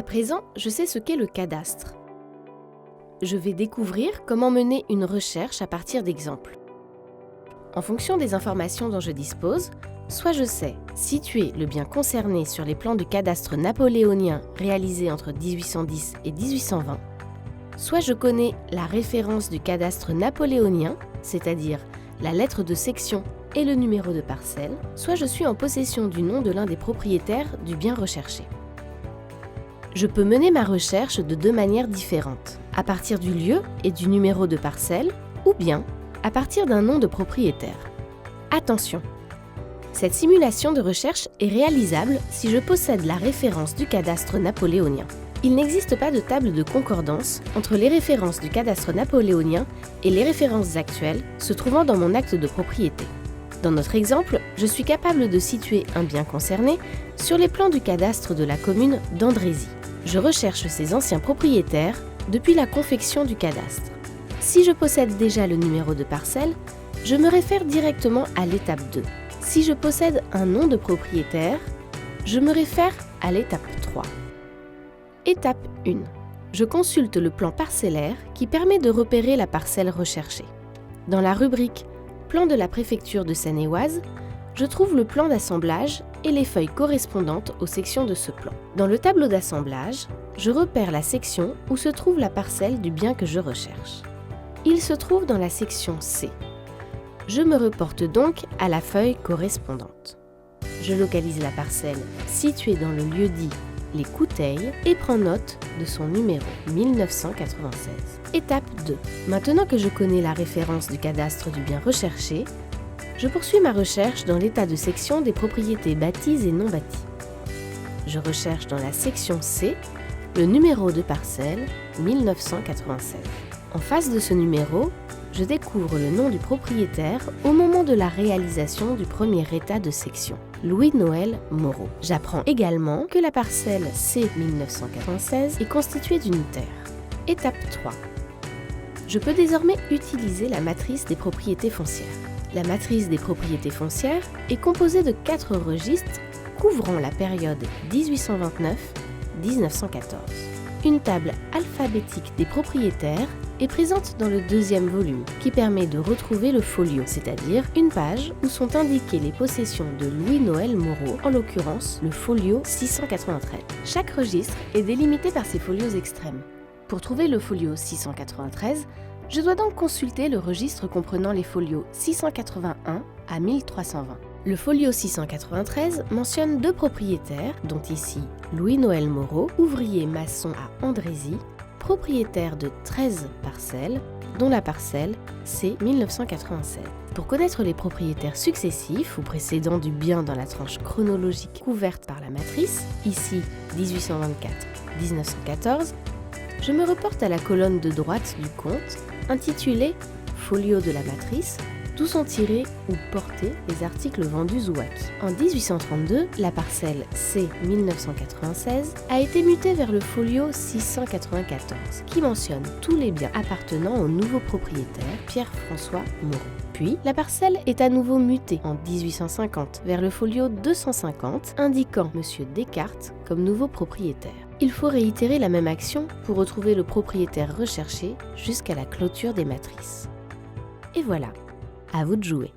À présent, je sais ce qu'est le cadastre. Je vais découvrir comment mener une recherche à partir d'exemples. En fonction des informations dont je dispose, soit je sais situer le bien concerné sur les plans du cadastre napoléonien réalisés entre 1810 et 1820, soit je connais la référence du cadastre napoléonien, c'est-à-dire la lettre de section et le numéro de parcelle, soit je suis en possession du nom de l'un des propriétaires du bien recherché. Je peux mener ma recherche de deux manières différentes, à partir du lieu et du numéro de parcelle, ou bien à partir d'un nom de propriétaire. Attention! Cette simulation de recherche est réalisable si je possède la référence du cadastre napoléonien. Il n'existe pas de table de concordance entre les références du cadastre napoléonien et les références actuelles se trouvant dans mon acte de propriété. Dans notre exemple, je suis capable de situer un bien concerné sur les plans du cadastre de la commune d'Andrézy. Je recherche ses anciens propriétaires depuis la confection du cadastre. Si je possède déjà le numéro de parcelle, je me réfère directement à l'étape 2. Si je possède un nom de propriétaire, je me réfère à l'étape 3. Étape 1. Je consulte le plan parcellaire qui permet de repérer la parcelle recherchée. Dans la rubrique « Plan de la préfecture de Seine-et-Oise », je trouve le plan d'assemblage et les feuilles correspondantes aux sections de ce plan. Dans le tableau d'assemblage, je repère la section où se trouve la parcelle du bien que je recherche. Il se trouve dans la section C. Je me reporte donc à la feuille correspondante. Je localise la parcelle située dans le lieu-dit Les Couteilles et prends note de son numéro 1996. Étape 2. Maintenant que je connais la référence du cadastre du bien recherché, je poursuis ma recherche dans l'état de section des propriétés bâties et non bâties. Je recherche dans la section C le numéro de parcelle 1996. En face de ce numéro, je découvre le nom du propriétaire au moment de la réalisation du premier état de section, Louis-Noël Moreau. J'apprends également que la parcelle C 1996 est constituée d'une terre. Étape 3. Je peux désormais utiliser la matrice des propriétés foncières. La matrice des propriétés foncières est composée de 4 registres couvrant la période 1829-1914. Une table alphabétique des propriétaires est présente dans le deuxième volume, qui permet de retrouver le folio, c'est-à-dire une page où sont indiquées les possessions de Louis-Noël Moreau, en l'occurrence le folio 693. Chaque registre est délimité par ses folios extrêmes. Pour trouver le folio 693, je dois donc consulter le registre comprenant les folios 681 à 1320. Le folio 693 mentionne 2 propriétaires, dont ici Louis-Noël Moreau, ouvrier maçon à Andrézy, propriétaire de 13 parcelles, dont la parcelle C 1987. Pour connaître les propriétaires successifs ou précédents du bien dans la tranche chronologique couverte par la matrice, ici 1824-1914, je me reporte à la colonne de droite du compte intitulée « Folio de la matrice », d'où sont tirés ou portés les articles vendus ou acquis. En 1832, la parcelle C 1996 a été mutée vers le folio 694, qui mentionne tous les biens appartenant au nouveau propriétaire Pierre-François Moreau. Puis, la parcelle est à nouveau mutée en 1850 vers le folio 250, indiquant M. Descartes comme nouveau propriétaire. Il faut réitérer la même action pour retrouver le propriétaire recherché jusqu'à la clôture des matrices. Et voilà, à vous de jouer.